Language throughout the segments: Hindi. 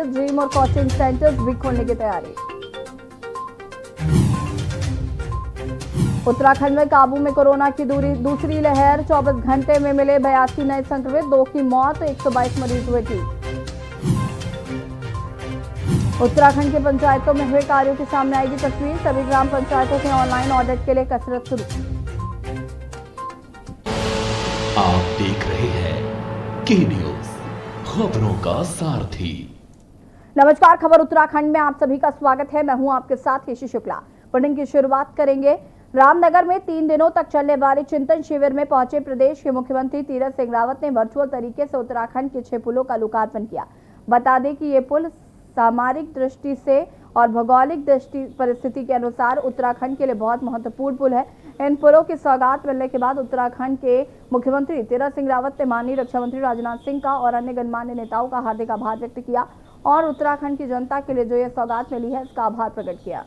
जिम और कोचिंग सेंटर्स भी खोलने की तैयारी। उत्तराखंड में काबू में कोरोना की दूसरी लहर, 24 घंटे में मिले 82 नए संक्रमित, 2 की मौत, 122 मरीज हुए ठीक। उत्तराखंड के पंचायतों में हुए कार्यों की सामने आएगी तस्वीर, सभी ग्राम पंचायतों के ऑनलाइन ऑडिट के लिए कसरत शुरू। आप देख रहे हैं के न्यूज, खबरों का सारथी। नमस्कार, खबर उत्तराखंड में आप सभी का स्वागत है। मैं हूं आपके साथ यशी शुक्ला। बुलेटिन की शुरुआत करेंगे। रामनगर में 3 दिनों तक चलने वाले चिंतन शिविर में पहुंचे प्रदेश के मुख्यमंत्री तीरथ सिंह रावत ने वर्चुअल तरीके से उत्तराखंड के 6 पुलों का लोकार्पण किया। बता दें कि ये पुल सामरिक दृष्टि से और भौगोलिक परिस्थिति के अनुसार उत्तराखंड के लिए बहुत महत्वपूर्ण पुल है। इन पुलों की सौगात मिलने के बाद उत्तराखंड के मुख्यमंत्री तीरथ सिंह रावत ने माननीय रक्षा मंत्री राजनाथ सिंह का और अन्य गणमान्य नेताओं का हार्दिक आभार व्यक्त किया और उत्तराखंड की जनता के लिए जो ये सौगात मिली है इसका आभार प्रकट किया।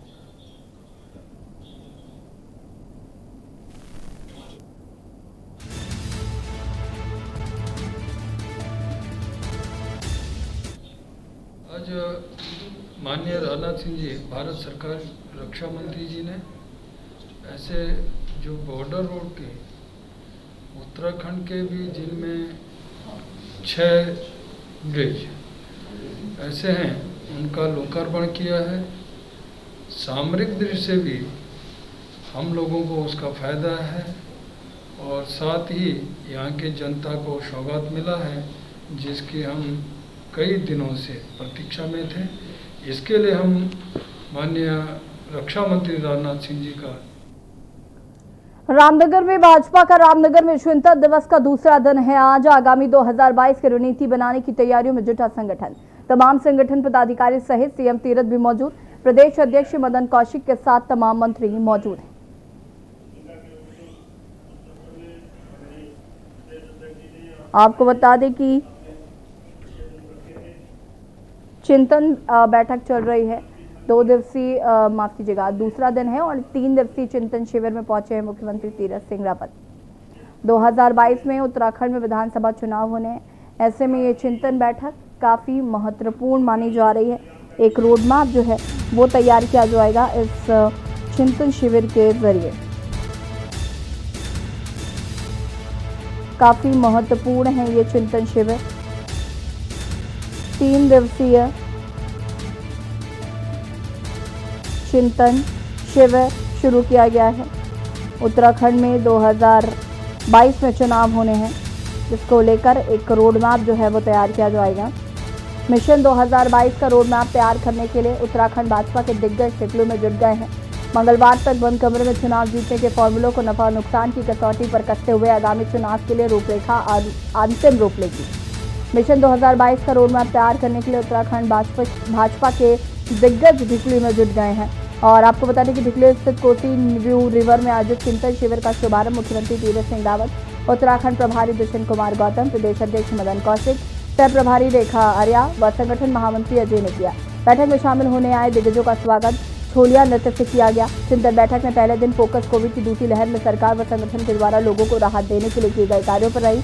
आज माननीय राजनाथ सिंह जी, भारत सरकार रक्षा मंत्री जी ने ऐसे जो बॉर्डर रोड के उत्तराखंड के भी जिनमें 6 ब्रिज ऐसे हैं उनका लोकार्पण किया है। सामरिक दृष्टि से भी हम लोगों को उसका फायदा है और साथ ही यहाँ के जनता को सौगात मिला है जिसकी हम कई दिनों से प्रतीक्षा में थे। इसके लिए हम माननीय रक्षा मंत्री राजनाथ सिंह जी का। रामनगर में भाजपा का रामनगर में चिंतन दिवस का दूसरा दिन है। आज आगामी 2022 की रणनीति बनाने की तैयारियों में जुटा संगठन। तमाम संगठन पदाधिकारी सहित सीएम तीरथ भी मौजूद। प्रदेश अध्यक्ष मदन कौशिक के साथ तमाम मंत्री मौजूद हैं। आपको बता दें कि चिंतन बैठक चल रही है। 2 दिवसीय माफ कीजिएगा दूसरा दिन है और 3 दिवसीय चिंतन शिविर में पहुंचे हैं मुख्यमंत्री तीरथ सिंह रावत। 2022 में उत्तराखंड में विधानसभा चुनाव होने हैं, ऐसे में ये चिंतन बैठक काफी महत्वपूर्ण मानी जा रही है। एक रोड मैप जो है वो तैयार किया जाएगा इस चिंतन शिविर के जरिए। काफी महत्वपूर्ण है ये चिंतन शिविर। 3 दिवसीय चिंतन शिविर शुरू किया गया है। उत्तराखंड में 2022 में चुनाव होने हैं, जिसको लेकर एक रोड मैप जो है वो तैयार किया जाएगा। मिशन 2022 का रोड मैप तैयार करने के लिए उत्तराखंड भाजपा के दिग्गज शिकलों में जुट गए हैं। मंगलवार तक बंद कमरे में चुनाव जीतने के फॉर्मूलों को नफा नुकसान की कसौटी पर कसते हुए आगामी चुनाव के लिए रूपरेखा अंतिम रूप लेगी। मिशन 2022 का रोड मैप तैयार करने के लिए उत्तराखंड भाजपा के दिग्गज ढिकली में जुट गए हैं। और आपको बता दें कि ढिकली स्थित कोसी व्यू रिवर में आयोजित चिंतन शिविर का शुभारंभ मुख्यमंत्री तीरथ सिंह रावत, उत्तराखंड प्रभारी दुष्यंत कुमार गौतम, प्रदेश अध्यक्ष मदन कौशिक, सह प्रभारी रेखा आर्या व संगठन महामंत्री अजय ने किया। बैठक में शामिल होने आए दिग्गजों का स्वागत छोलिया नृत्य से किया गया। चिंतन बैठक में पहले दिन फोकस कोविड की दूसरी लहर में सरकार व संगठन के द्वारा लोगों को राहत देने के लिए किए गए कार्यों पर रही।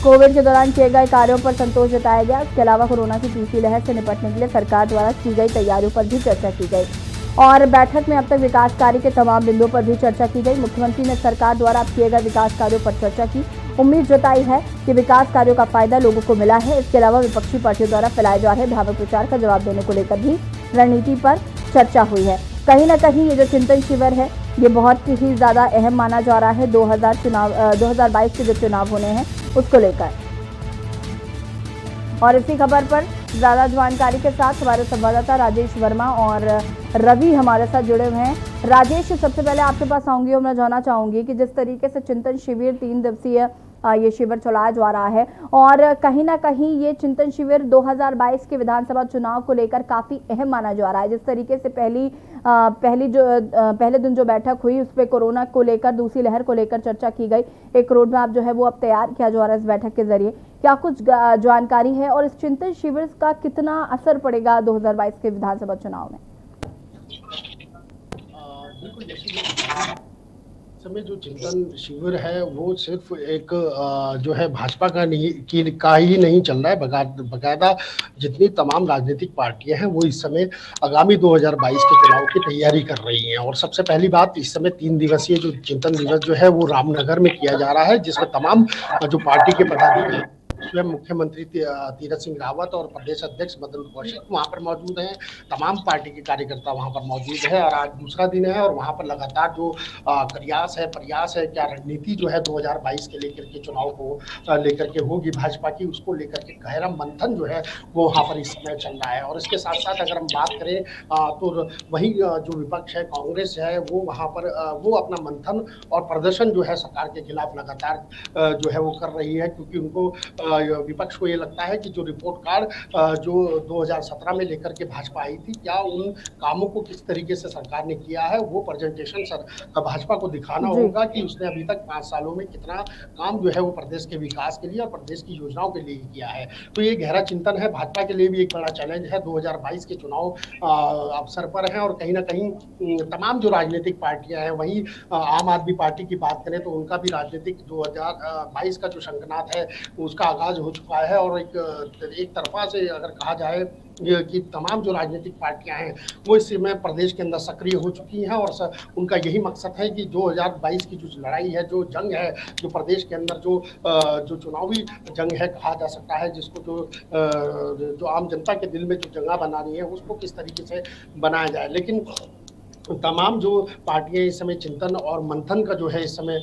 कोविड के दौरान किए गए कार्यों पर संतोष जताया गया। इसके अलावा कोरोना की तीसरी लहर से निपटने के लिए सरकार द्वारा की गई तैयारियों पर भी चर्चा की गई और बैठक में अब तक विकास कार्य के तमाम बिंदुओं पर भी चर्चा की गई। मुख्यमंत्री ने सरकार द्वारा किए गए विकास कार्यों पर चर्चा की। उम्मीद जताई है कि विकास कार्यों का फायदा लोगों को मिला है। इसके अलावा विपक्षी पार्टियों द्वारा फैलाए जा रहे भ्रामक प्रचार का जवाब देने को लेकर भी रणनीति पर चर्चा हुई है। कहीं ना कहीं ये जो चिंतन शिविर है ये बहुत ही ज्यादा अहम माना जा रहा है 2022 के जो चुनाव होने हैं उसको लेकर। और इसी खबर पर ज्यादा जानकारी के साथ हमारे संवाददाता राजेश वर्मा और रवि हमारे साथ जुड़े हुए हैं। राजेश, सबसे पहले आपके पास आऊंगी और मैं जानना चाहूंगी कि जिस तरीके से चिंतन शिविर 3 दिवसीय ये शिविर चलाया जा रहा है और कहीं ना कहीं ये चिंतन शिविर 2022 के विधानसभा चुनाव को लेकर काफी अहम माना जा रहा है। जिस तरीके से पहले दिन जो बैठक हुई उस पर कोरोना को लेकर, दूसरी लहर को लेकर चर्चा की गई। एक रोड मैप जो है वो अब तैयार किया जा रहा है इस बैठक के जरिए। क्या कुछ जानकारी है और इस चिंतन शिविर का कितना असर पड़ेगा 2022 के विधानसभा चुनाव में? बिल्कुल, समय जो चिंतन शिविर है वो सिर्फ एक जो है भाजपा का नहीं का ही नहीं चल रहा है, बकायदा जितनी तमाम राजनीतिक पार्टियां हैं वो इस समय आगामी 2022 के चुनाव की तैयारी कर रही हैं। और सबसे पहली बात, इस समय 3 दिवसीय जो चिंतन दिवस जो है वो रामनगर में किया जा रहा है, जिसमें तमाम जो पार्टी के पदाधिकारी, स्वयं मुख्यमंत्री तीरथ सिंह रावत और प्रदेश अध्यक्ष मदन कौशिक वहां पर मौजूद हैं। तमाम पार्टी के कार्यकर्ता वहां पर मौजूद है और आज दूसरा दिन है और वहां पर लगातार जो प्रयास है, क्या रणनीति जो है 2022 के लेकर के चुनाव को लेकर के होगी भाजपा की, उसको लेकर के गहरा मंथन जो है वो वहां पर इस समय चल रहा है। और इसके साथ साथ अगर हम बात करें तो वही जो विपक्ष है, कांग्रेस है, वो वहां पर वो अपना मंथन और प्रदर्शन जो है सरकार के खिलाफ लगातार जो है वो कर रही है, क्योंकि उनको विपक्ष को ये लगता है कि जो रिपोर्ट कार्ड जो 2017 में लेकर के भाजपा आई थी, क्या उन कामों को किस तरीके से सरकार ने किया है, वो प्रेजेंटेशन भाजपा को दिखाना होगा कि उसने अभी तक 5 सालों में कितना काम जो है वो प्रदेश के विकास के लिए और प्रदेश की योजनाओं के लिए किया है। तो ये गहरा चिंतन है, भाजपा के लिए भी एक बड़ा चैलेंज है। 2022 के चुनाव अवसर पर है और कहीं ना कहीं तमाम जो राजनीतिक पार्टियां हैं, वहीं आम आदमी पार्टी की बात करें तो उनका भी राजनीतिक 2022 का जो शंखनाद है उसका आगाज हो चुका है। और एक तरफा से अगर कहा जाए कि तमाम जो राजनीतिक पार्टियां हैं वो इस समय प्रदेश के अंदर सक्रिय हो चुकी हैं और उनका यही मकसद है कि 2022 की जो लड़ाई है, जो जंग है, जो प्रदेश के अंदर जो चुनावी जंग है कहा जा सकता है, जिसको जो आम जनता के दिल में जो जगह बनानी है उसको किस तरीके से बनाया जाए। लेकिन तमाम जो पार्टियां इस समय चिंतन और मंथन का जो है इस समय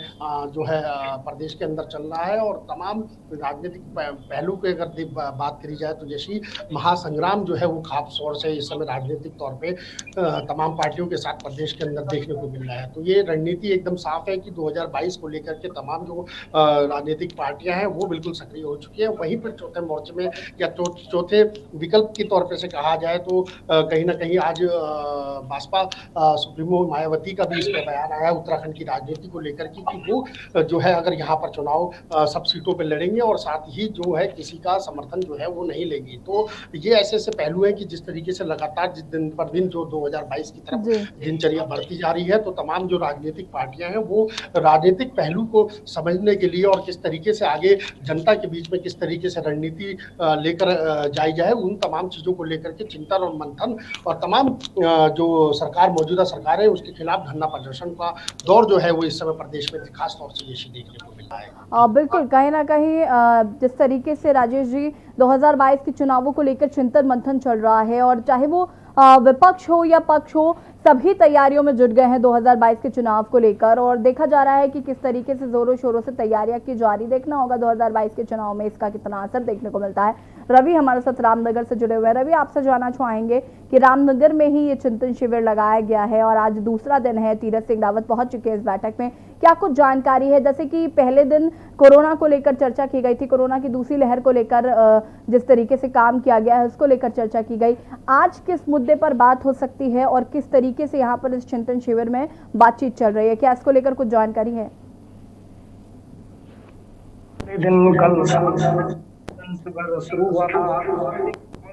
जो है प्रदेश के अंदर चल रहा है। और तमाम राजनीतिक पहलू की अगर बात करी जाए तो जैसी महासंग्राम जो है वो खाप शोर से इस समय राजनीतिक तौर पे तमाम पार्टियों के साथ प्रदेश के अंदर देखने को मिल रहा है। तो ये रणनीति एकदम साफ है कि 2022 को लेकर के तमाम जो राजनीतिक पार्टियां हैं वो बिल्कुल सक्रिय हो चुकी है। वहीं पर चौथे मोर्चे में या चौथे विकल्प के तौर पे से कहा जाए तो कहीं ना कहीं आज भाजपा सुप्रीमो मायावती का भी इसमें बयान आया उत्तराखंड की राजनीति को लेकर कि वो जो है अगर यहाँ पर चुनाव सब सीटों पर लड़ेंगे और साथ ही जो है किसी का समर्थन जो है वो नहीं लेंगे। तो ये ऐसे ऐसे पहलू हैं कि जिस तरीके से लगातार दिन पर दिन जो 2022 की तरफ दिनचर्या बढ़ती जा रही है, तो तमाम जो राजनीतिक पार्टियां हैं वो राजनीतिक पहलू को समझने के लिए और किस तरीके से आगे जनता के बीच में किस तरीके से रणनीति लेकर जाई जाए, उन तमाम चीजों को लेकर के चिंतन और मंथन और तमाम जो सरकार मौजूदा सरकार है उसके खिलाफ धरना प्रदर्शन का दौर जो है वो इस समय प्रदेश में खास तौर से ये देखने को मिला है। बिल्कुल, कहीं ना कहीं जिस तरीके से राजेश जी 2022 के चुनावों को लेकर चिंतन मंथन चल रहा है और चाहे वो विपक्ष हो या पक्ष हो, सभी तैयारियों में जुट गए हैं 2022 के चुनाव को लेकर। और देखा जा रहा है कि किस तरीके से जोरों शोरों से तैयारियां की जा रही। देखना होगा 2022 के चुनाव में इसका कितना असर देखने को मिलता है। रवि हमारे साथ रामनगर से जुड़े हुए हैं। रवि, आपसे जानना चाहेंगे कि रामनगर में ही ये चिंतन शिविर लगाया गया है और आज दूसरा दिन है, तीरथ सिंह रावत पहुंच चुके हैं इस बैठक में। क्या कुछ जानकारी है? जैसे कि पहले दिन कोरोना को लेकर चर्चा की गई थी, कोरोना की दूसरी लहर को लेकर जिस तरीके से काम किया गया है उसको लेकर चर्चा की गई। आज किस मुद्दे पर बात हो सकती है और किस तरीके से यहाँ पर इस चिंतन शिविर में बातचीत चल रही है? क्या इसको लेकर कुछ जानकारी है? दिन कल शुरू हुआ था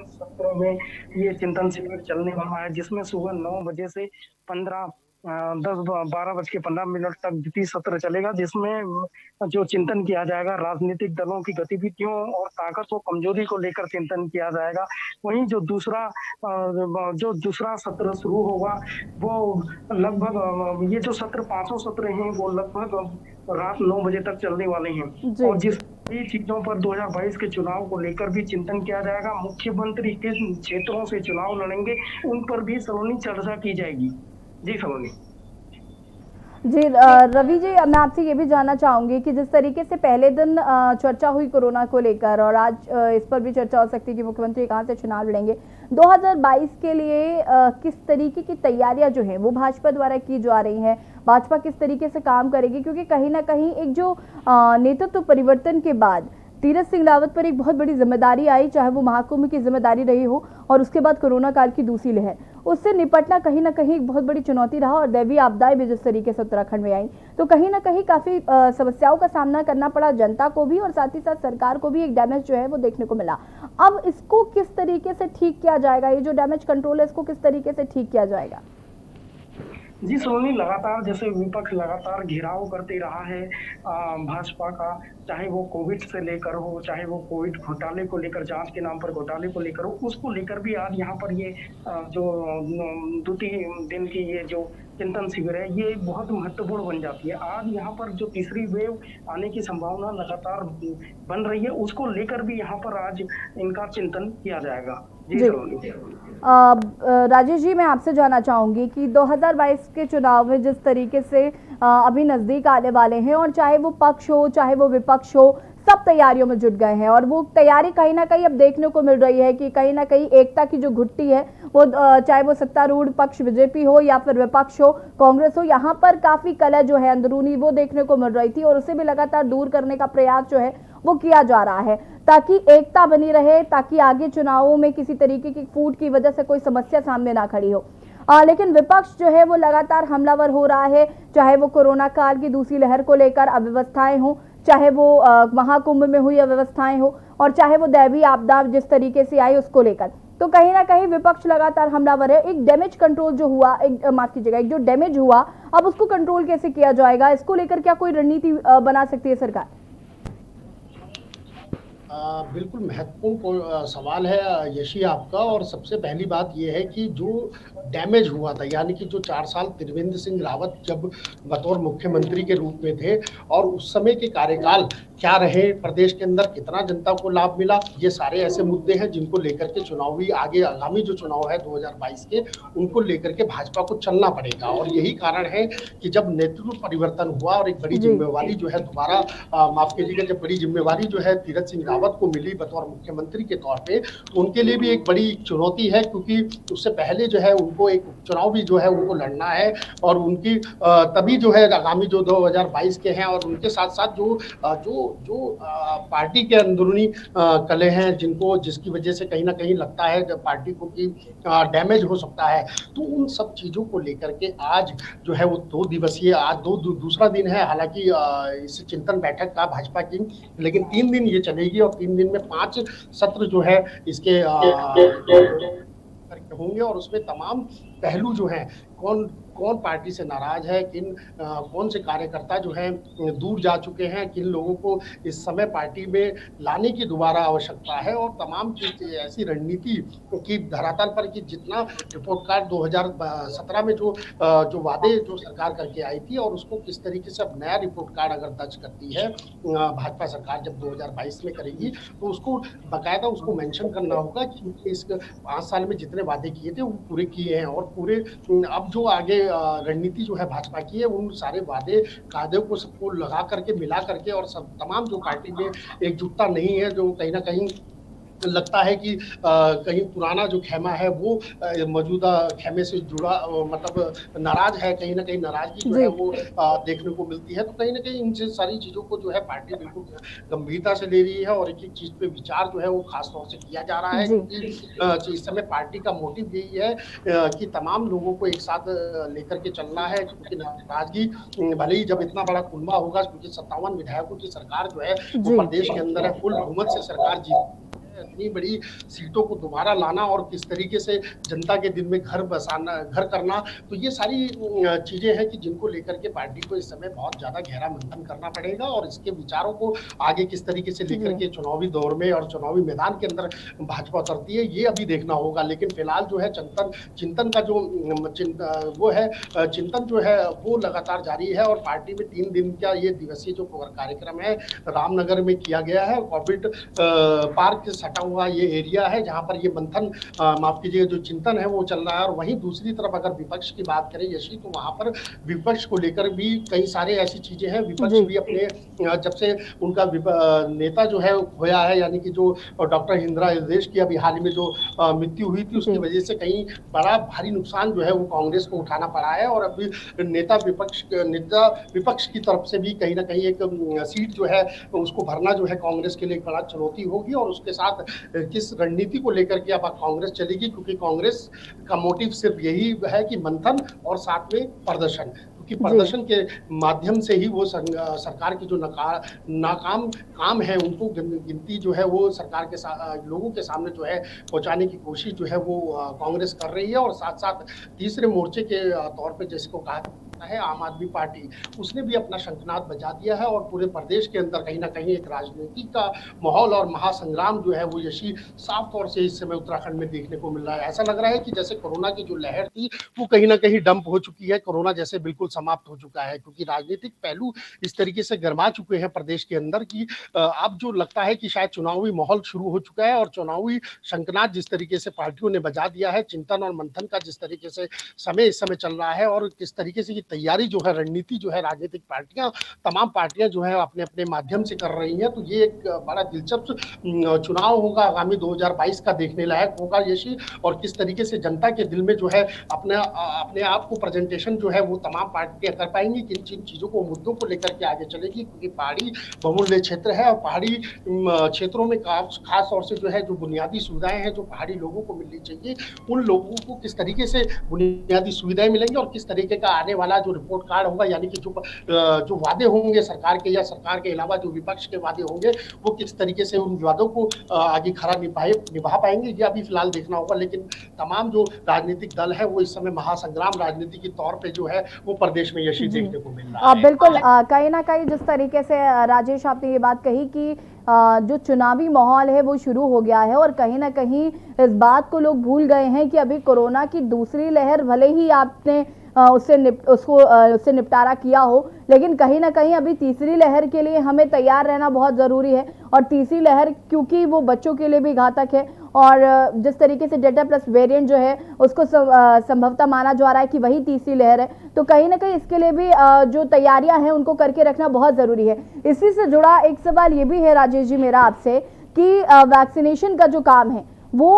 सत्र में ये चिंतन शिविर चलने वाला है, जिसमें सुबह 9 बजे से 12:15 तक द्वितीय सत्र चलेगा, जिसमें जो चिंतन किया जाएगा राजनीतिक दलों की गतिविधियों और ताकत व कमजोरी को लेकर चिंतन किया जाएगा। वहीं जो दूसरा सत्र शुरू होगा वो लगभग ये जो सत्र 500 सत्र हैं वो लगभग रात 9 बजे तक चलने वाले हैं। और जिस चीजों पर 2022 के चुनाव को लेकर भी चिंतन किया जाएगा, मुख्यमंत्री किस क्षेत्रों से चुनाव लड़ेंगे उन पर भी सलोनी चर्चा की जाएगी। जी सलोनी। जी रवि जी, मैं आपसे ये भी जानना चाहूंगी कि जिस तरीके से पहले दिन चर्चा हुई कोरोना को लेकर और आज इस पर भी चर्चा हो सकती है कि मुख्यमंत्री कहां से चुनाव लड़ेंगे, 2022 के लिए किस तरीके की तैयारियां जो है वो भाजपा द्वारा की जा रही हैं, भाजपा किस तरीके से काम करेगी? क्योंकि कहीं ना कहीं एक जो नेतृत्व परिवर्तन के बाद तीरथ सिंह रावत पर एक बहुत बड़ी जिम्मेदारी आई, चाहे वो महाकुंभ की जिम्मेदारी रही हो और उसके बाद कोरोना काल की दूसरी लहर, उससे निपटना कहीं ना कहीं एक बहुत बड़ी चुनौती रहा। और दैवीय आपदाएं भी जिस तरीके से उत्तराखंड में आई, तो कहीं ना कहीं काफी समस्याओं का सामना करना पड़ा जनता को भी और साथ ही साथ सरकार को भी। एक डैमेज जो है वो देखने को मिला। अब इसको किस तरीके से ठीक किया जाएगा? ये जो डैमेज कंट्रोल है इसको किस तरीके से ठीक किया जाएगा? जी सोनी, लगातार जैसे विपक्ष लगातार घेराव करते रहा है भाजपा का, चाहे वो कोविड से लेकर हो, चाहे वो कोविड घोटाले को लेकर, जांच के नाम पर घोटाले को लेकर हो, उसको लेकर भी आज यहाँ पर ये जो 2-3 दिन की ये जो चिंतन शिविर है, ये बहुत महत्वपूर्ण बन जाती है। आज यहाँ पर जो तीसरी वेव आने की संभावना लगातार बन रही है, उसको लेकर भी यहाँ पर आज इनका चिंतन किया जाएगा। जी जी। सोनी। राजेश जी, मैं आपसे जानना चाहूंगी कि 2022 के चुनाव में जिस तरीके से अभी नजदीक आने वाले हैं, और चाहे वो पक्ष हो चाहे वो विपक्ष हो, सब तैयारियों में जुट गए हैं, और वो तैयारी कहीं ना कहीं अब देखने को मिल रही है कि कहीं ना कहीं एकता की जो घुट्टी है वो चाहे वो सत्तारूढ़ पक्ष बीजेपी हो या फिर विपक्ष हो कांग्रेस हो, यहाँ पर काफी कलह जो है अंदरूनी वो देखने को मिल रही थी, और उसे भी लगातार दूर करने का प्रयास जो है वो किया जा रहा है ताकि एकता बनी रहे, ताकि आगे चुनावों में किसी तरीके की फूट की वजह से कोई समस्या सामने ना खड़ी हो। लेकिन विपक्ष जो है वो लगातार हमलावर हो रहा है, चाहे वो कोरोना काल की दूसरी लहर को लेकर अव्यवस्थाएं हो, चाहे वो महाकुंभ में हुई अव्यवस्थाएं हो, और चाहे वो दैवीय आपदा जिस तरीके से आई उसको लेकर। तो कहीं ना कहीं विपक्ष लगातार हमलावर है। एक डैमेज कंट्रोल जो हुआ, माफ कीजिएगा, एक जो डैमेज हुआ अब उसको कंट्रोल कैसे किया जाएगा, इसको लेकर क्या कोई रणनीति बना सकती है सरकार? बिल्कुल महत्वपूर्ण सवाल है यशी आपका। और सबसे पहली बात यह है कि जो डैमेज हुआ था, यानी कि जो 4 साल त्रिवेंद्र सिंह रावत जब बतौर मुख्यमंत्री के रूप में थे और उस समय के कार्यकाल क्या रहे, प्रदेश के अंदर कितना जनता को लाभ मिला, ये सारे ऐसे मुद्दे हैं जिनको लेकर के चुनावी आगे आगामी जो चुनाव है 2022 के, उनको लेकर के भाजपा को चलना पड़ेगा। और यही कारण है कि जब नेतृत्व परिवर्तन हुआ और एक बड़ी जिम्मेवारी जो है दोबारा माफ कीजिएगा, जब बड़ी जिम्मेवारी जो है तीरथ सिंह रावत को मिली बतौर मुख्यमंत्री के तौर पे, तो उनके लिए भी एक बड़ी चुनौती है, क्योंकि उससे पहले जो है उनको एक चुनाव भी जो है उनको लड़ना है। और उनकी तभी जो है आगामी जो 2022 के हैं, और उनके साथ साथ जो जो जो पार्टी के अंदरूनी कले हैं जिसकी वजह से कहीं ना कहीं लगता है जब पार्टी को कि डैमेज हो सकता है, तो उन सब चीजों को लेकर के आज जो है वो 2 दिवसीय, आज दूसरा दिन है हालांकि इस चिंतन बैठक का भाजपा की, लेकिन 3 दिन ये चलेगी और 3 दिन में 5 सत्र जो है इसके होंगे। और उसमें तमाम पहलू जो हैं, कौन पार्टी से नाराज है, कौन से कार्यकर्ता जो हैं दूर जा चुके हैं, किन लोगों को इस समय पार्टी में लाने की दोबारा आवश्यकता है, और तमाम चीज ऐसी रणनीति की धरातल पर कि जितना रिपोर्ट कार्ड 2017 में जो वादे जो सरकार करके आई थी, और उसको किस तरीके से अब नया रिपोर्ट कार्ड अगर दर्ज करती है भाजपा सरकार जब 2022 में करेगी, तो उसको बाकायदा उसको मेंशन करना होगा कि इस 5 साल में जितने वादे किए थे वो पूरे किए हैं, और पूरे अब जो आगे रणनीति जो है भाजपा की है, उन सारे वादे कायदे को सबको लगा करके मिला करके, और सब तमाम जो पार्टी में एकजुटता नहीं है, जो कहीं ना कहीं लगता है कि कहीं पुराना जो खेमा है वो मौजूदा खेमे से जुड़ा मतलब नाराज है, कहीं ना कहीं नाराजगी जो है वो देखने को मिलती है। तो कहीं ना कहीं इन सारी चीजों को जो है पार्टी बिल्कुल गंभीरता से ले रही है, और एक एक चीज पे विचार जो है वो खास तौर से किया जा रहा है, क्योंकि इस समय पार्टी का मोटिव यही है कि तमाम लोगों को एक साथ लेकर के चलना है, क्योंकि नाराजगी भले ही जब इतना बड़ा कुनबा होगा, क्योंकि 57 विधायकों की सरकार जो है वो प्रदेश के अंदर है, फुल बहुमत से सरकार जीत, इतनी बड़ी सीटों को दोबारा लाना और किस तरीके से जनता के दिल में घर करना, तो ये सारी चीजें हैं कि जिनको लेकर के पार्टी को इस समय बहुत ज्यादा गहरा मंथन करना पड़ेगा, और इसके विचारों को आगे किस तरीके से लेकर के चुनावी दौर में और चुनावी मैदान के अंदर भाजपा उतरती है, ये अभी देखना होगा। लेकिन फिलहाल जो है चिंतन का जो वो है चिंतन जो है वो लगातार जारी है, और पार्टी में 3 दिन का ये दिवसीय जो कार्यक्रम है रामनगर में किया गया है। कोविड पार्क सटा हुआ ये एरिया है जहां पर ये मंथन माफ कीजिएगा जो चिंतन है वो चल रहा है। और वहीं दूसरी तरफ अगर विपक्ष की बात करें यशी, तो वहां पर विपक्ष को लेकर भी कई सारे ऐसी चीजें हैं। विपक्ष भी अपने जब से उनका नेता जो है खोया है, यानी कि जो डॉक्टर इंदिरा हृदयेश की अभी हाल ही में जो मृत्यु हुई थी, उसकी वजह से कहीं बड़ा भारी नुकसान जो है वो कांग्रेस को उठाना पड़ा है। और अभी नेता विपक्ष की तरफ से भी कहीं ना कहीं एक सीट जो है उसको भरना जो है कांग्रेस के लिए एक बड़ा चुनौती होगी। और उसके साथ किस रणनीति को लेकर के अब कांग्रेस चलेगी, क्योंकि कांग्रेस का मोटिव सिर्फ यही है कि मंथन और साथ में प्रदर्शन। क्योंकि प्रदर्शन के माध्यम से ही वो सरकार की जो नाकाम काम है उनको गिनती जो है वो सरकार के लोगों के सामने जो है पहुंचाने की कोशिश जो है वो कांग्रेस कर रही है। और साथ साथ तीसरे मोर्चे के तौर पे जिसको कहा है आम आदमी पार्टी, उसने भी अपना शंखनाद बजा दिया है और पूरे प्रदेश के अंदर कहीं ना कहीं एक राजनीति का माहौल और महासंग्राम जो है वो यशी साफ तौर से इस समय उत्तराखंड में देखने को मिल रहा है। ऐसा लग रहा है कि जैसे कोरोना की जो लहर थी वो कहीं ना कहीं डंप हो चुकी है, कोरोना जैसे बिल्कुल समाप्त हो चुका है, क्योंकि राजनीतिक पहलू इस तरीके से गर्मा चुके हैं प्रदेश के अंदर की अब जो लगता है कि शायद चुनावी माहौल शुरू हो चुका है और चुनावी शंखनाद जिस तरीके से पार्टियों ने बजा दिया है, चिंतन और मंथन का जिस तरीके से समय इस समय चल रहा है और किस तरीके से तैयारी जो है रणनीति जो है राजनीतिक पार्टियां तमाम पार्टियां जो है अपने अपने माध्यम से कर रही हैं, तो ये एक बड़ा दिलचस्प चुनाव होगा आगामी 2022 का, देखने लायक होगा यशी। और किस तरीके से जनता के दिल में जो है अपने आप को प्रेजेंटेशन जो है वो तमाम पार्टियां कर पाएंगी, किन किन चीजों को मुद्दों को लेकर के आगे चलेगी, क्योंकि पहाड़ी बहुमूल्य क्षेत्र है और पहाड़ी क्षेत्रों में खास तौर से जो है जो बुनियादी सुविधाएं हैं जो पहाड़ी लोगों को मिलनी चाहिए, उन लोगों को किस तरीके से बुनियादी सुविधाएं मिलेंगी और किस तरीके का आने वाला जो रिपोर्ट कार्ड होगा, यानी कि जो वादे होंगे सरकार के या सरकार के अलावा जो विपक्ष के वादे होंगे वो किस तरीके से उन वादों को आगे खरा निभा पाएंगे, ये अभी फिलहाल देखना होगा। लेकिन तमाम जो राजनीतिक दल है वो इस समय महासंग्राम राजनीति के तौर पे जो है वो प्रदेश में यशी देखने को मिल रहा है। बिल्कुल, कहीं ना कहीं जिस तरीके से राजेश आपने ये बात कही कि जो चुनावी माहौल है वो शुरू हो गया है और कहीं ना कहीं इस बात को लोग भूल गए हैं कि अभी कोरोना की दूसरी लहर भले ही आपने उससे निपटारा किया हो, लेकिन कहीं ना कहीं अभी तीसरी लहर के लिए हमें तैयार रहना बहुत ज़रूरी है। और तीसरी लहर क्योंकि वो बच्चों के लिए भी घातक है और जिस तरीके से डेल्टा प्लस वेरिएंट जो है उसको संभवतः माना जा रहा है कि वही तीसरी लहर है, तो कहीं ना कहीं इसके लिए भी जो तैयारियां हैं उनको करके रखना बहुत ज़रूरी है। इसी से जुड़ा एक सवाल ये भी है राजेश जी मेरा आपसे कि वैक्सीनेशन का जो काम है वो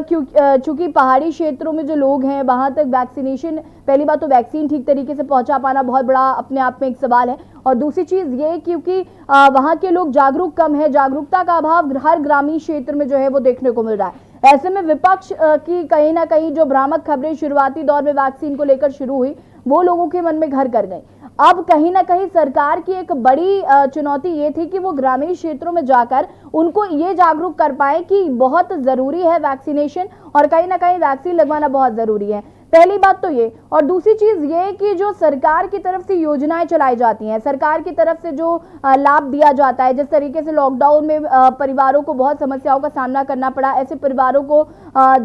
चूंकि पहाड़ी क्षेत्रों में जो लोग हैं वहाँ तक वैक्सीनेशन, पहली बात तो वैक्सीन ठीक तरीके से पहुँचा पाना बहुत बड़ा अपने आप में एक सवाल है, और दूसरी चीज़ ये क्योंकि वहाँ के लोग जागरूक कम है, जागरूकता का अभाव हर ग्रामीण क्षेत्र में जो है वो देखने को मिल रहा है। ऐसे में विपक्ष की कहीं ना कहीं जो भ्रामक खबरें शुरुआती दौर में वैक्सीन को लेकर शुरू हुई वो लोगों के मन में घर कर गई। अब कहीं ना कहीं सरकार की एक बड़ी चुनौती ये थी कि वो ग्रामीण क्षेत्रों में जाकर उनको ये जागरूक कर पाए कि बहुत ज़रूरी है वैक्सीनेशन और कहीं ना कहीं वैक्सीन लगवाना बहुत ज़रूरी है। पहली बात तो ये, और दूसरी चीज़ ये कि जो सरकार की तरफ से योजनाएं चलाई जाती हैं, सरकार की तरफ से जो लाभ दिया जाता है, जिस तरीके से लॉकडाउन में परिवारों को बहुत समस्याओं का सामना करना पड़ा, ऐसे परिवारों को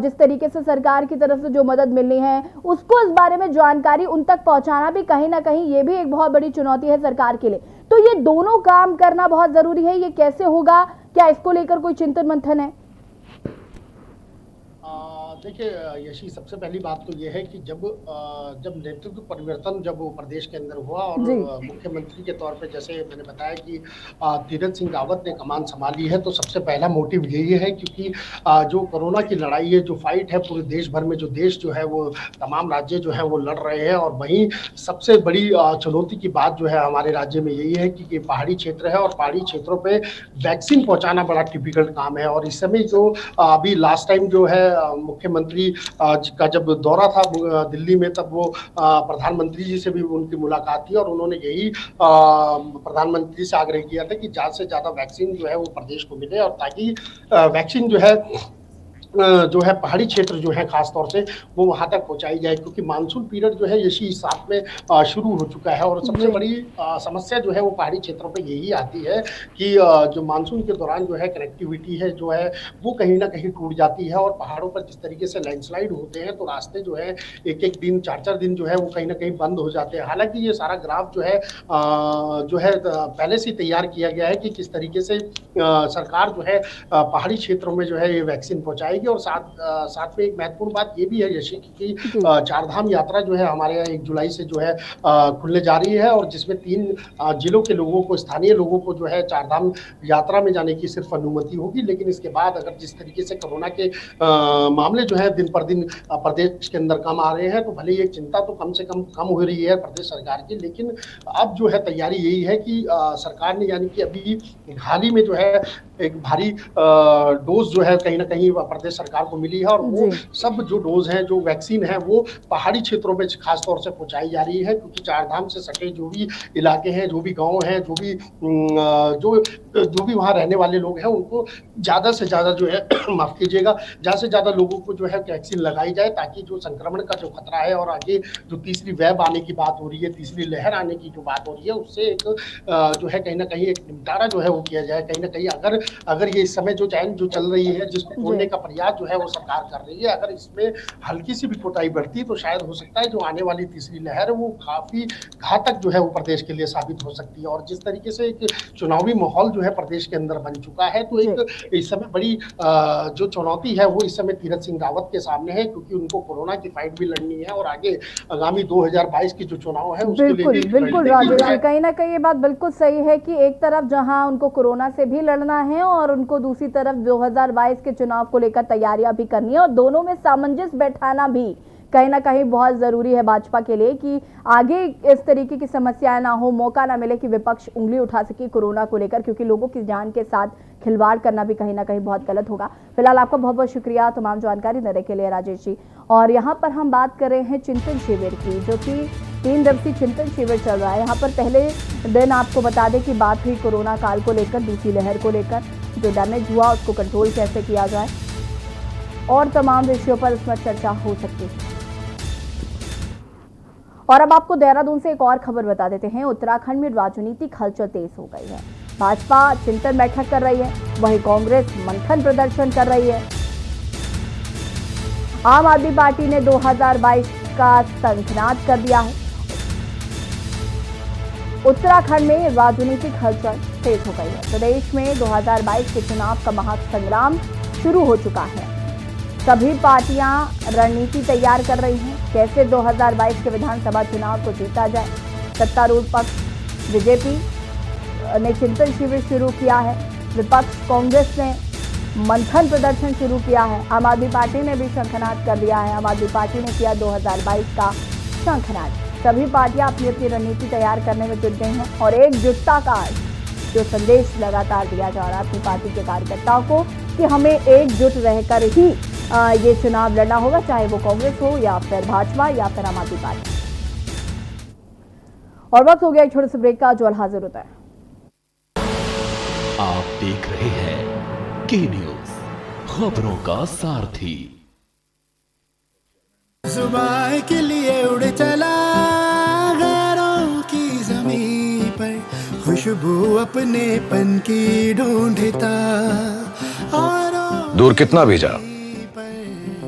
जिस तरीके से सरकार की तरफ से जो मदद मिलनी है उसको इस बारे में जानकारी उन तक पहुँचाना भी कहीं ना कहीं ये भी एक बहुत बड़ी चुनौती है सरकार के लिए। तो ये दोनों काम करना बहुत ज़रूरी है, ये कैसे होगा, क्या इसको लेकर कोई चिंतन मंथन है? देखिए यशी, सबसे पहली बात तो ये है कि जब नेतृत्व परिवर्तन जब वो प्रदेश के अंदर हुआ और मुख्यमंत्री के तौर पे जैसे मैंने बताया कि तीरथ सिंह रावत ने कमान संभाली है, तो सबसे पहला मोटिव यही है क्योंकि जो कोरोना की लड़ाई है, जो फाइट है पूरे देश भर में, जो देश जो है वो तमाम राज्य जो है वो लड़ रहे हैं, और वहीं सबसे बड़ी चुनौती की बात जो है हमारे राज्य में यही है कि पहाड़ी क्षेत्र है और पहाड़ी क्षेत्रों पर वैक्सीन पहुँचाना बड़ा टिपिकल काम है। और इस समय जो अभी लास्ट टाइम जो है मुख्यमंत्री का जब दौरा था दिल्ली में, तब वो प्रधानमंत्री जी से भी उनकी मुलाकात थी और उन्होंने यही प्रधानमंत्री से आग्रह किया था कि ज़्यादा से ज़्यादा वैक्सीन जो है वो प्रदेश को मिले, और ताकि वैक्सीन जो है पहाड़ी क्षेत्र जो है खास तौर से वो वहाँ तक पहुँचाई जाए, क्योंकि मानसून पीरियड जो है इसी साथ में शुरू हो चुका है। और सबसे बड़ी समस्या जो है वो पहाड़ी क्षेत्रों पे यही आती है कि जो मानसून के दौरान जो है कनेक्टिविटी है जो है वो कहीं ना कहीं टूट जाती है, और पहाड़ों पर जिस तरीके से लैंडस्लाइड होते हैं तो रास्ते जो है एक दिन 4-4 दिन जो है वो कहीं ना कहीं बंद हो जाते हैं। हालांकि ये सारा ग्राफ जो है पहले से तैयार किया गया है कि किस तरीके से सरकार जो है पहाड़ी क्षेत्रों में जो है ये वैक्सीन पहुँचाएगी। और साथ में एक महत्वपूर्ण बात ये भी है यशी कि चारधाम यात्रा जो है हमारे यहाँ 1 जुलाई से जो है खुलने जा रही है, और जिसमें 3 जिलों के लोगों को, स्थानीय लोगों को जो है चारधाम यात्रा में जाने की सिर्फ अनुमति होगी। लेकिन इसके बाद अगर जिस तरीके से कोरोना के मामले जो है दिन पर दिन प्रदेश के अंदर कम आ रहे हैं, तो भले ही एक चिंता तो कम से कम हो रही है प्रदेश सरकार की, लेकिन अब जो है तैयारी यही है कि सरकार ने, यानी कि अभी हाल ही में जो है एक भारी डोज जो है कहीं ना कहीं प्रदेश सरकार को मिली है, और वो सब जो डोज है, जो वैक्सीन है, वो पहाड़ी क्षेत्रों में खास तौर से पहुंचाई जा रही है, क्योंकि चार धाम से सटे जो भी इलाके हैं, जो भी गांव हैं, जो भी वहां रहने वाले लोग हैं, उनको ज्यादा से ज्यादा जो है माफ कीजिएगा, ज्यादा से ज्यादा लोगों को जो है वैक्सीन लगाई जाए, ताकि जो संक्रमण का जो खतरा है और आगे जो तीसरी वेव आने की बात हो रही है, तीसरी लहर आने की जो बात हो रही है, उससे एक जो है कहीं ना कहीं एक निपटारा जो है वो किया जाए। कहीं ना कहीं अगर ये इस समय जो चैन जो चल रही है, जिसको तोड़ने का प्रयास जो है वो सरकार कर रही है, अगर इसमें हल्की सी भी कोताही बरती तो शायद हो सकता है जो आने वाली तीसरी लहर है वो काफी घातक जो है वो प्रदेश के लिए साबित हो सकती है। और जिस तरीके से एक चुनावी माहौल जो है प्रदेश के अंदर बन चुका है, तो एक इस समय बड़ी जो चुनौती है वो इस समय तीरथ सिंह रावत के सामने है, क्योंकि उनको कोरोना की फाइट भी लड़नी है और आगे आगामी 2022 की जो चुनाव है उसके लिए भी बिल्कुल राजेश जी, कहीं ना कहीं ये बात बिल्कुल सही है कि एक तरफ जहां उनको कोरोना से भी लड़ना है और उनको दूसरी तरफ 2022 के चुनाव को लेकर तैयारियां भी करनी है, और दोनों में सामंजस्य बैठाना भी कहीं ना कहीं बहुत जरूरी है भाजपा के लिए, कि आगे इस तरीके की समस्याएं ना हो, मौका ना मिले कि विपक्ष उंगली उठा सके कोरोना को लेकर, क्योंकि लोगों की जान के साथ खिलवाड़ करना भी कहीं ना कहीं बहुत गलत होगा। फिलहाल आपका बहुत बहुत शुक्रिया तमाम जानकारी देने के लिए राजेश जी। और यहाँ पर हम बात कर रहे हैं चिंतन शिविर की, जो कि 3 दिवसीय चिंतन शिविर चल रहा है। यहाँ पर पहले दिन आपको बता दें कि बात हुई कोरोना काल को लेकर, दूसरी लहर को लेकर, जो डैमेज हुआ उसको कंट्रोल कैसे किया जाए, और तमाम विषयों पर इसमें चर्चा हो सकती है। और अब आपको देहरादून से एक और खबर बता देते हैं। उत्तराखंड में राजनीतिक हलचल तेज हो गई है। भाजपा चिंतन बैठक कर रही है, वहीं कांग्रेस मंथन प्रदर्शन कर रही है। आम आदमी पार्टी ने 2022 का शंखनाद कर दिया है। उत्तराखंड में राजनीतिक हलचल तेज हो गई है। प्रदेश में 2022 के चुनाव का महासंग्राम शुरू हो चुका है। सभी पार्टियां रणनीति तैयार कर रही हैं, कैसे 2022 के विधानसभा चुनाव को जीता जाए। सत्तारूढ़ पक्ष बीजेपी ने चिंतन शिविर शुरू किया है, विपक्ष कांग्रेस ने मंथन प्रदर्शन शुरू किया है, आम आदमी पार्टी ने भी शंखनाद कर दिया है। आम आदमी पार्टी ने किया 2022 का शंखनाद। सभी पार्टियां अपनी अपनी रणनीति तैयार करने में जुट गई हैं, और एकजुटता का जो संदेश लगातार दिया जा रहा है अपनी पार्टी के कार्यकर्ताओं को, कि हमें एकजुट रहकर ही ये चुनाव लड़ना होगा, चाहे वो कांग्रेस हो या फिर भाजपा या फिर आम आदमी पार्टी। और वक्त हो गया एक छोटे से ब्रेक का, जो हाजिर होता है। आप देख रहे हैं के न्यूज, खबरों का सारथी। जुबान के लिए उड़ चला गैरों की ज़मीं पर, खुशबू अपने पन की ढूंढता। और दूर कितना भी जा,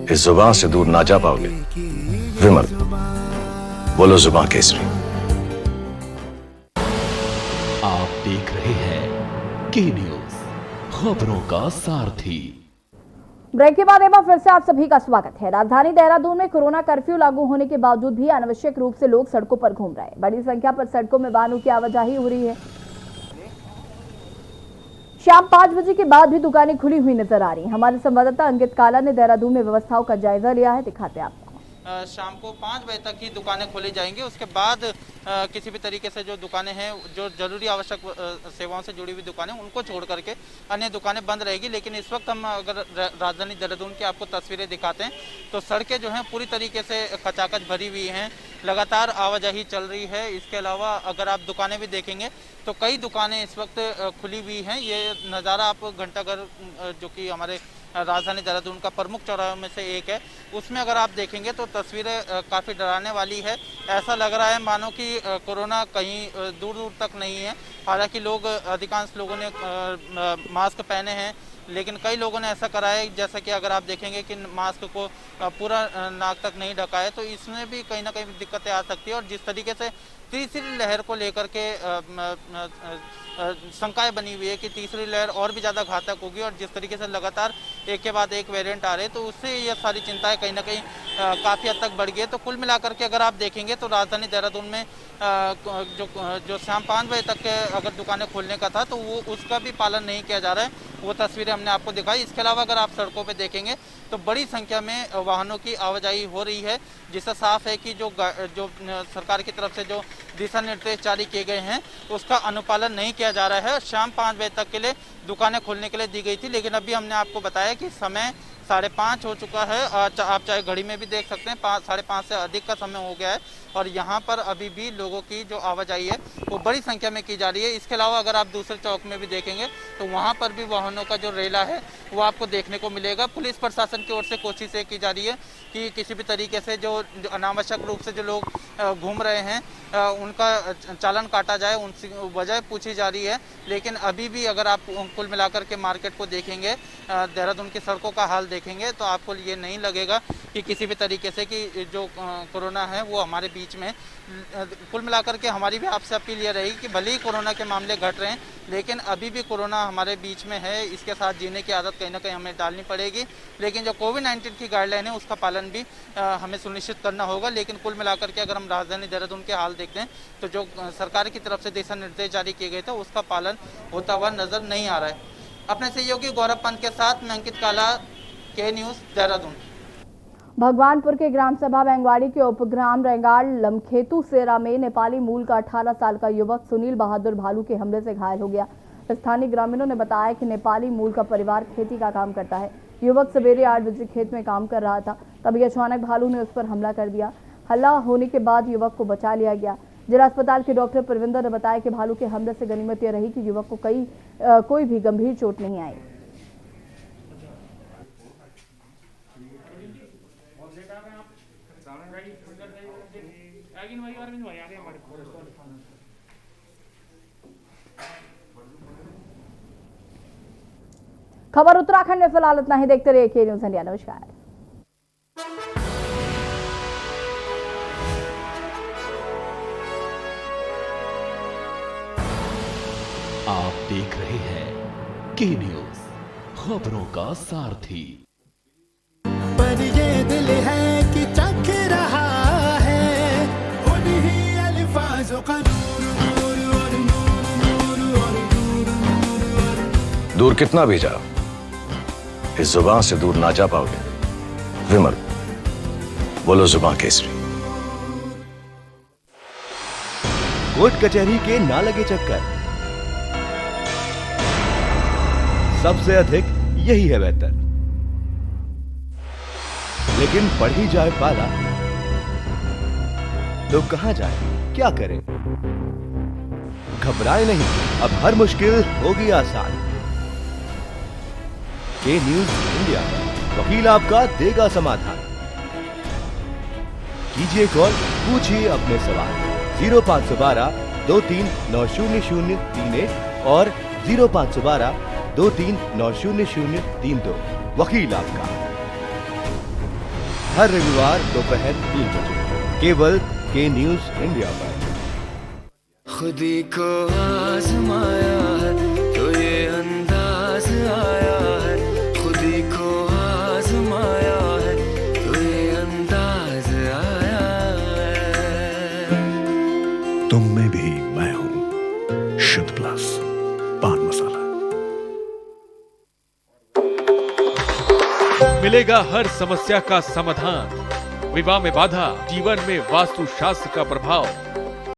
इस जुबान से दूर ना जा पाओगे। विमल, बोलो जुबान केसरी। आप देख रहे हैं के न्यूज, खबरों का सारथी। ब्रेक के बाद एक बार फिर से आप सभी का स्वागत है। राजधानी देहरादून में कोरोना कर्फ्यू लागू होने के बावजूद भी अनावश्यक रूप से लोग सड़कों पर घूम रहे हैं। बड़ी संख्या पर सड़कों में वाहनों की आवाजाही हो रही है। शाम 5 बजे के बाद भी दुकानें खुली हुई नजर आ रही हैं। हमारे संवाददाता अंकित काला ने देहरादून में व्यवस्थाओं का जायजा लिया है, दिखाते हैं आपको। शाम को 5 बजे तक ही दुकानें खोली जाएंगी। उसके बाद किसी भी तरीके से जो दुकानें हैं, जो जरूरी आवश्यक सेवाओं से जुड़ी हुई दुकानें, उनको छोड़ करके अन्य दुकानें बंद रहेगी। लेकिन इस वक्त हम अगर राजधानी देहरादून की आपको तस्वीरें दिखाते हैं तो सड़कें जो हैं पूरी तरीके से खचाखच भरी हुई हैं, लगातार आवाजाही चल रही है। इसके अलावा अगर आप दुकानें भी देखेंगे तो कई दुकानें इस वक्त खुली हुई हैं। ये नज़ारा आप घंटाघर, जो कि हमारे राजधानी देहरादून का प्रमुख चौराहे में से एक है, उसमें अगर आप देखेंगे तो तस्वीरें काफ़ी डराने वाली है। ऐसा लग रहा है मानो कि कोरोना कहीं दूर दूर तक नहीं है। हालांकि अधिकांश लोगों ने मास्क पहने हैं, लेकिन कई लोगों ने ऐसा करा है, जैसा कि अगर आप देखेंगे कि मास्क को पूरा नाक तक नहीं ढका है, तो इसमें भी कहीं ना कहीं दिक्कतें आ सकती है। और जिस तरीके से तीसरी लहर को लेकर के शंकाएं बनी हुई है कि तीसरी लहर और भी ज़्यादा घातक होगी, और जिस तरीके से लगातार एक के बाद एक वेरिएंट आ रहे हैं, तो उससे ये सारी चिंताएं कहीं ना कहीं काफ़ी हद तक बढ़ गई है। तो कुल मिलाकर के अगर आप देखेंगे तो राजधानी देहरादून में जो शाम 5 बजे तक के अगर दुकानें खोलने का था, तो वो उसका भी पालन नहीं किया जा रहा है। वो तस्वीरें हमने आपको दिखाई। इसके अलावा अगर आप सड़कों पे देखेंगे तो बड़ी संख्या में वाहनों की आवाजाही हो रही है, जिससे साफ है कि जो सरकार की तरफ से जो दिशा निर्देश जारी किए गए हैं उसका अनुपालन नहीं किया जा रहा है। शाम 5 बजे तक के लिए दुकानें खोलने के लिए दी गई थी, लेकिन अभी हमने आपको बताया कि समय 5:30 हो चुका है। आप चाहे घड़ी में भी देख सकते हैं, 5:30 से अधिक का समय हो गया है और यहाँ पर अभी भी लोगों की जो आवाजाही है वो बड़ी संख्या में की जा रही है। इसके अलावा अगर आप दूसरे चौक में भी देखेंगे तो वहाँ पर भी वाहनों का जो रेला है वो आपको देखने को मिलेगा। पुलिस प्रशासन की ओर से कोशिश ये की जा रही है कि किसी भी तरीके से जो अनावश्यक रूप से जो लोग घूम रहे हैं उनका चालान काटा जाए, उनसे वजह पूछी जा रही है। लेकिन अभी भी अगर आप कुल मिलाकर के मार्केट को देखेंगे, देहरादून की सड़कों का हाल देखेंगे तो आपको ये नहीं लगेगा कि किसी भी तरीके से कि जो कोरोना है वो हमारे बीच में। कुल मिलाकर के हमारी भी आपसे अपील ये रहेगी कि भले ही कोरोना के मामले घट रहे हैं लेकिन अभी भी कोरोना हमारे बीच में है, इसके साथ जीने की आदत कहीं ना कहीं हमें डालनी पड़ेगी। लेकिन जो कोविड-19 की गाइडलाइन है उसका पालन भी हमें सुनिश्चित करना होगा। लेकिन कुल मिलाकर के अगर हम राजधानी देहरादून के हाल देखते हैं तो जो सरकार की तरफ से दिशा निर्देश जारी किए गए थे उसका पालन होता हुआ नजर नहीं आ रहा है। अपने सहयोगी गौरव पंत के साथ मैं अंकित काला, के न्यूज़ देहरादून। भगवानपुर के ग्राम सभा बेंगवाड़ी के उपग्राम रेंगाड़ लमखेतु सेरा में नेपाली मूल का 18 साल का युवक सुनील बहादुर भालू के हमले से घायल हो गया। स्थानीय ग्रामीणों ने बताया कि नेपाली मूल का परिवार खेती का काम करता है। युवक सवेरे 8 बजे खेत में काम कर रहा था, तभी अचानक भालू ने उस पर हमला कर दिया। हल्ला होने के बाद युवक को बचा लिया गया। जिला अस्पताल के डॉक्टर परविंदर ने बताया कि भालू के हमले से गनीमत यह रही कि युवक को कोई भी गंभीर चोट नहीं आई। खबर उत्तराखंड में फिलहाल इतना ही। देखते रहिए के न्यूज़ इंडिया। नमस्कार। आप देख रहे हैं के न्यूज़, खबरों का सारथी। पर ये दिल है कि चख रहा है उन्हीं अल्फाजों का दूर कितना भी जाओ, इस जुबान से दूर ना जा पाओगे। विमल, बोलो जुबान केसरी। कोर्ट कचहरी के ना लगे चक्कर, सबसे अधिक यही है बेहतर। लेकिन बढ़ ही जाए पाला तो कहां जाए, क्या करें? घबराए नहीं, अब हर मुश्किल होगी आसान। के न्यूज़ इंडिया, वकील आपका देगा समाधान। कीजिए कॉल, पूछिए अपने सवाल। 0512 23900031 और 0512 23900032। वकील आपका, हर रविवार दोपहर 3 बजे केवल के न्यूज़ इंडिया पर। खुदी को आजमाया है तो ये अंदाज आया है, खुदी को आजमाया है तो ये अंदाज आया है। तुम में भी मैं हूं, शुद्ध प्लस पान मसाला। मिलेगा हर समस्या का समाधान। विवाह में बाधा, जीवन में वास्तु शास्त्र का प्रभाव,